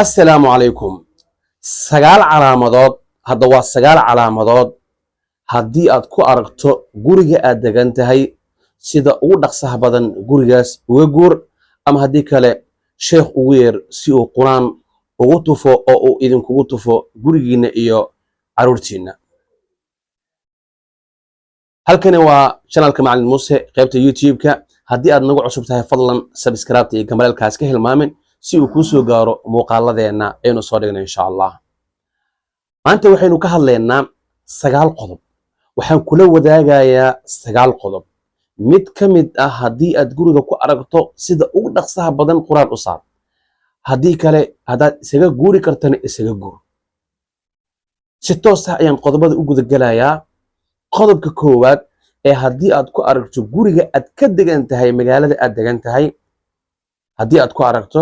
السلام عليكم. سجال علامات هذا هو سجال علامات haddii aad ku aragto guriga aad degan tahay sida ugu dhaqsaha badan gurigaas uga guur ama haddii kale sheekh ugu yeer si uu quraan ugu tufo oo uu idinkugu tufo gurigiina iyo caruurtiina. halkani waa channelka macallin Muuse qaybta YouTube-ka. haddii aad nagu cusub tahay fadlan subscribe iyo gambalelkaas ka hilmaamin si uu kuu soo gaaro muuqaaladeena aynu soo dhigno insha Allah. maanta waxaynu ka hadlaynaa 9 qodob. waxaan kula wadaagayaa 9 qodob mid ka mid ah haddii aad guriga ku aragto sida ugu dhaqsaha badan quraan u saar, haddii kale haddaad isaga guuri kartana isaga guur. si toos ah ayaan qodobada u gudagelayaa. qodobka koowaad ee haddii aad ku aragto guriga aad ka degan tahay magaalada aad degan tahay, haddii aad ku aragto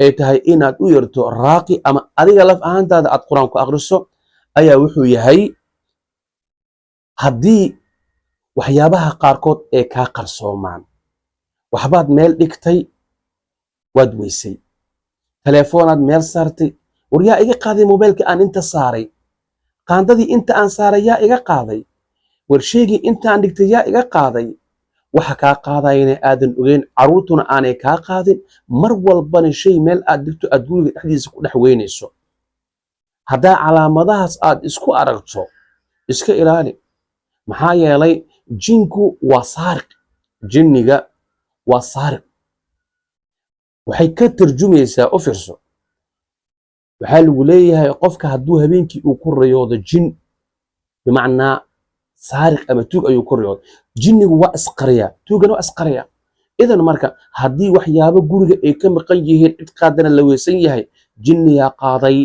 ay tahay inaad u yeerto raaqi ama adiga laf ahaantaada aad quraan ku akhriso ayaa wuxuu yahay haddii waxyaabaha qaarkood ee kaa qarsoomaan. waxbaad meel dhigtay, waad weysay, teleefoonaad meel saartay, war yaa iga qaaday mobaylka aan inta saaray, qaandadii inta aan saaray yaa iga qaaday, war sheegii intaan dhigtay yaa iga qaaday. waxa kaa qaadayana aadan ogeyn, caruurtuna aanay kaa qaadin. mar walbana shay meel aad dhigto aad guriga dhexdiisa ku dhex weynayso. haddaa calaamadahaas aad isku aragto iska ilaali, maxaa yeelay jinku waa saariq. jinniga waa saariq. waxay ka tarjumaysaa u fiirso. waxaa lagu leeyahay qofka hadduu habeenkii uu ku riyoodo jin, bimacnaa saariq ama tuug ayuu ku riyoodo, jinnigu waa isqariyaa, tuugana waa isqariyaa. idan marka haddii waxyaabo guriga ay ka maqan yihiin, cid qaadana la weysan yahay, jinniyaa qaaday,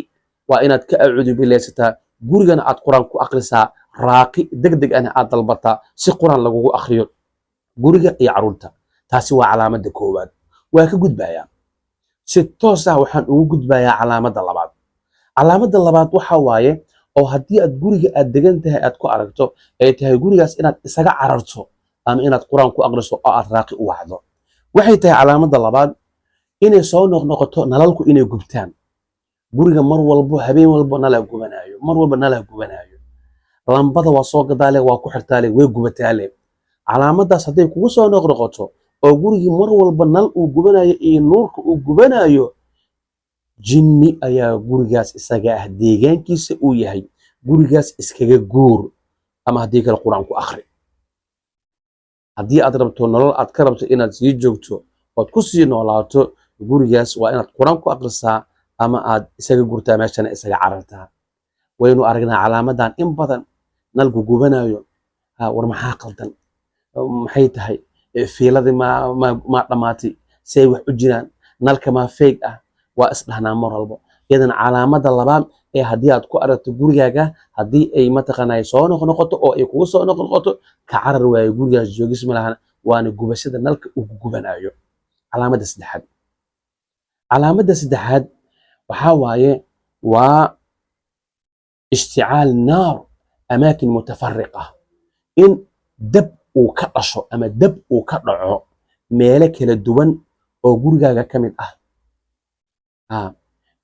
waa inaad ka acuudu bilaysataa, gurigana aad quraan ku akhrisaa, raaqi degdeg ahna aad dalbataa si quraan lagugu akhriyo guriga iyo caruurta. taasi waa calaamadda koowaad. waa ka gudbayaa si toos ah, waxaan ugu gudbayaa calaamadda labaad. calaamadda labaad waxa waaye oo haddii aad guriga aad degan tahay aad ku aragto ay tahay gurigaas inaad isaga cararto ama inaad quraan ku akhriso oo aad raaqi u wacdo. waxay tahay calaamadda labaad inay soo noqnoqoto nalalku inay gubtaan. guriga mar walbo habeen walbo nalaa gubanayo, mar walba nalaa gubanayo. lambada waa soo gadaale, waa ku xirtaale, way gubataale. calaamaddaas hadday kugu soo noqnoqoto oo gurigii mar walba nal uu gubanayo iyo nuurka uu gubanayo, jinni ayaa gurigaas isaga ah deegaankiisa uu yahay. gurigaas iskaga guur ama haddii kale quraan ku akhri. haddii aad rabto nolol aad ka rabto inaad sii joogto ood ku sii noolaato, gurigaas waa inaad quraan ku akhrisaa ama aad isaga gurtaa, meeshana isaga carartaa. waynu aragnaa calaamadan in badan. nalku gubanayo, war maxaa qaldan, maxay tahay, fiiladii ma dhammaatay, say wax u jiraan, nalka maa feeg ah, waa isdhahnaa mar walbo. iyadan calaamada labaad ee haddii aad ku aragto gurigaaga, haddii ay mataqaanaa soo noqnoqoto oo ay kugu soo noqnoqoto, ka carar waayo, gurigaas joogis ma lahan, waana gubashada nalka uu gubanayo. calaamadda saddexaad. calaamadda saddexaad waxaa waaye waa ishticaal naar amaakin mutafariqa. in dab uu ka dhasho ama dab uu ka dhaco meelo kala duwan oo gurigaaga ka mid ah.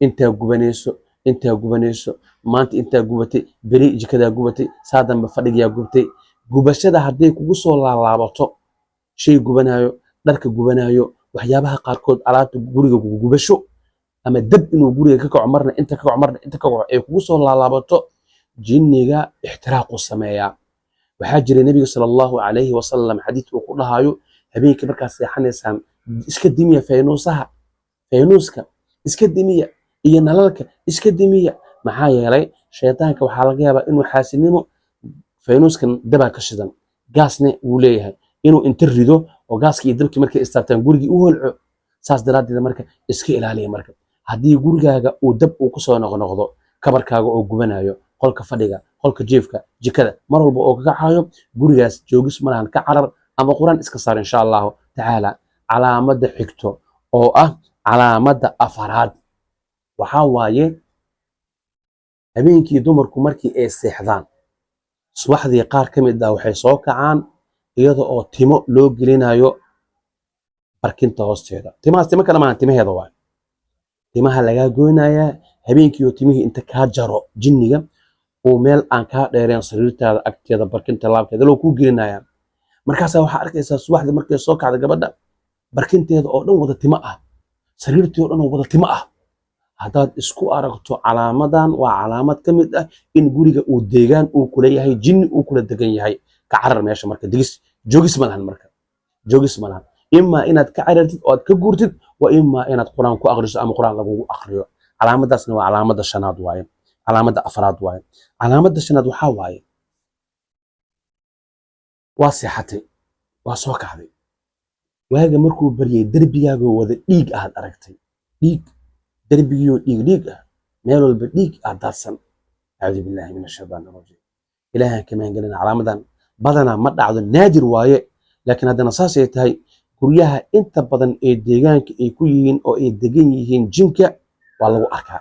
intaa gubanayso, intaa gubanayso, maanta intaa gubatay, beri jikadaa gubatay, saa dambe fadhigaa gubtay. gubashada hadday kugu soo laalaabato, shay gubanayo, dharka gubanayo, waxyaabaha qaarkood alaabta guriga gubasho ama dab inuu guriga ka kaco, marna inta ka kaco, marna inta ka kaco, ay kugu soo laalaabato, jinniga ixtiraaqu sameeyaa. waxaa jiray nabiga sallallahu alayhi wasallam xadiis uu ku dhahayo, habeenkii markaad seexanaysaan iska dimiya faynuuska iska dimiya iyo nalalka iska dimiya. maxaa yeelay shaytaanka waxaa laga yaabaa inuu xaasinimo, faynuuskan dabaa ka shidan, gaasna wuu leeyahay, inuu inta rido oo gaaska iyo dabkii markay istaabtaan gurigii u holco. saas daraaddeed marka iska ilaaliya. marka haddii gurigaaga uu dab uu ku soo noqnoqdo, kabarkaaga oo gubanayo, qolka fadhiga, qolka jiifka, jikada, mar walba oo ka kacayo, gurigaas joogis ma lahan, ka carar ama quraan iska saar insha allahu tacaala. calaamadda xigto oo ah calaamadda afaraad waxaa waaye habeenkii dumarku markii ay seexdaan, subaxdii qaar ka mid ah waxay soo kacaan iyada oo timo loo gelinayo barkinta hoosteeda. timahaas timo kale maahan, timaheeda waay. timaha lagaa goynayaa habeenkiiyo timihii inta kaa jaro jinniga uu meel aan kaa dheereen sariirtaada agteeda barkinta laabkeeda loo kuu gelinayaa markaasaa waxaa arkaysaa subaxdii markay soo kacda gabadha barkinteeda oo dhan wada timo ah sariirtii oo dhan oo wada timo ah haddaad isku aragto calaamadan waa calaamad ka mid ah in guriga uu deegaan uu kula yahay jinni uu kula degan yahay ka carar meesha marka digis joogis ma lahan marka joogis ma lahan imaa inaad ka carartid oo aad ka guurtid wa imaa inaad quraan ku aqriso ama quraan lagugu aqriyo calaamadaasna waa calaamada shanaad waaye calaamada afraad waaye calaamada shanaad waxaa waaye waa seexatay waa soo kacday waaga markuu baryay derbigaagoo wada dhiig aad aragtay dhiig derbigiioo dhiig ah meel walba dhiig aad daadsan acuudu billaahi min ashaytaan arajiim ilaahan kamaan gelina calaamadan badanaa ma dhacdo naadir waaye laakiin haddana saasay tahay guryaha inta badan ee deegaanka ay ku yihiin oo ay degan yihiin jinka waa lagu arkaa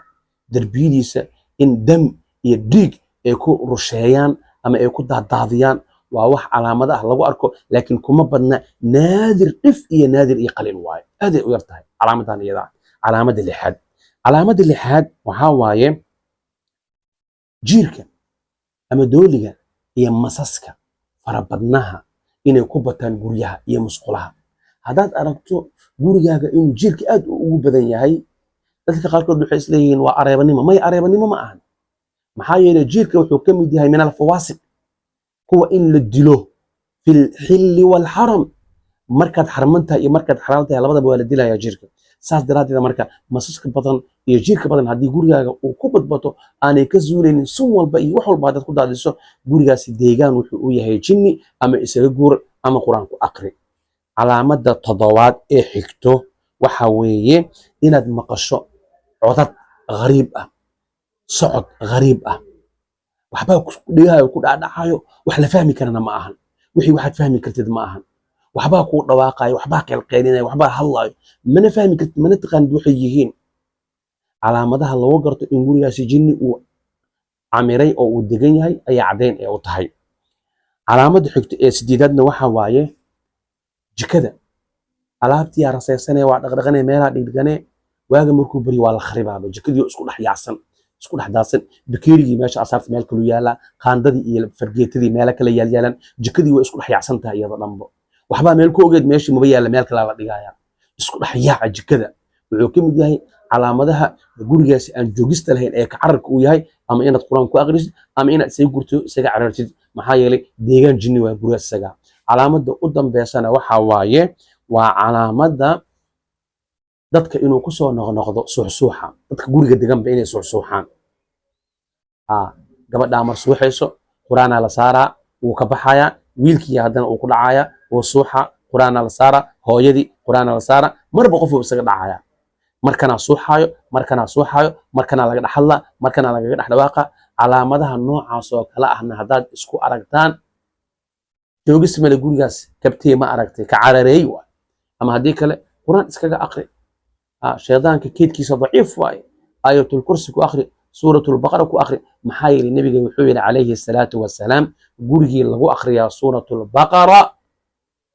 derbiyadiisa in dam iyo dhiig ay ku rusheeyaan ama ay ku daadaadiyaan waa wax calaamada ah lagu arko laakiin kuma badna naadir dhif iyo naadir iyo qaliil waaye aaday u yar tahay calaamadan iyada calaamada lixaad calaamada lixaad waxaa waaye jiirka ama dooliga iyo masaska farabadnaha inay ku bataan guryaha iyo musqulaha haddaad aragto gurigaaga inuu jiirka aad ugu badan yahay dadka qaarkood waxay isleeyihiin waa areebanimo may areebanimo ma ahan maxaa yeelay jiirka wuxuu ka mid yahay min alfawaasiq kuwa in la dilo fil xilli walxaram markaad xarmantahay iyo markaad xalaal tahay labadaba waa la dilayaa jiirka saas daraaddeed marka masaska badan iyo jiirka badan haddii gurigaaga uu ku badbato aanay ka zuulaynin sun walba iyo wax walba haddaad ku daadiso gurigaasi deegaan wuxuu u yahay jinni ama isaga guur ama qur-aan ku aqri calaamada toddobaad ee xigto waxa weeye inaad maqasho codad gariib ah socod gariib ah waxbaa dhigaayo ku dhacdhacayo wax la fahmi karana ma ahan wixii waxaad fahmi kartid ma ahan waxbaa kuu dhawaaqayo waxbaa qeylqeylinaya waxbaa hadlaayo mana fahmi kartid mana taqaanid waxay yihiin calaamadaha lagu garto in gurigaasi jinni uu camiray oo uu degan yahay ayaa caddayn ee u tahay calaamada xigto ee sideedaadna waxa waaye jikada alaabtii yaa rasaysanee waa dhaqdhaqanee meelaha dhigdhiganee waaga markuu bari waa la kharibaaba jikadii isku dhex yaacsan isku dhex daadsan bakeerigii meesha asaarta meel kalu yaalaa qaandadii iyo fargeetadii meelo kale yaalyaalan jikadii waa isku dhex yaacsan tahay iyada dhanbo waxbaa meel ku ogeed meeshii maba yaalla meel kalaa la dhigaya isku dhex yaaca jikada wuxuu ka mid yahay calaamadaha gurigaasi aan joogista lahayn ee ka cararka uu yahay ama inaad qur-aan ku aqrisid ama inaad isaga gurto isaga carartid maxaa yeelay deegaan jinni waa gurigaas isaga calaamada u dambeysana waxa waaye waa calaamada dadka inuu ku soo noqnoqdo suuxsuuxa dadka guriga deganba inay suuxsuuxaan gabadhaa mar suuxayso quraanaa la saaraa wuu ka baxayaa wiilkii haddana uu ku dhacayaa wuu suuxa quraanaa la saaraa hooyadii quraanaa la saaraa marba qofuu isaga dhacaya markanaa suuxaayo markanaa laga dhex hadlaa markanaa lagaga dhex dhawaaqa calaamadaha noocaas oo kale ahna haddaad isku aragtaan joogis male gurigaas kabtee ma aragtay ka carareey waay ama haddii kale quraan iskaga aqri shaydaanka keedkiisa daciif waaye aayatul kursi ku aqri suuratul baqara ku aqri maxaa yeelay nabiga wuxuu yidhi calayhi salaatu wasalaam gurigii lagu aqriyaa suuratul baqara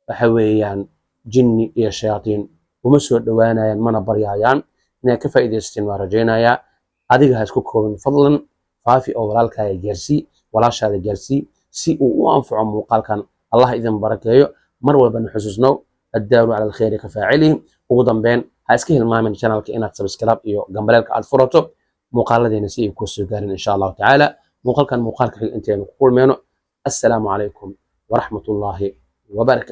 waxa weeyaan jinni iyo shayaatiin uma soo dhowaanayaan mana baryaayaan inaad ka faa'iidaysteen waa rajaynayaa adiga ha isku koobin fadlan faafi oo walaalkaaga gaarsii walaashaada gaarsii si uu u anfaco muuqaalkan allah idin barakeeyo mar walbana xusuusnow addaaru cala alkhayri ka faacilihi ugu dambeyn ha iska hilmaamin channelka inaad subscribe iyo gambaleelka aad furato muuqaaladeena si ay kuu soo gaarin insha allahu tacaala muuqaalkan muuqaalka xig intaynu ku kulmeyno assalaamu calaykum waraxmatullaahi wabarakaatu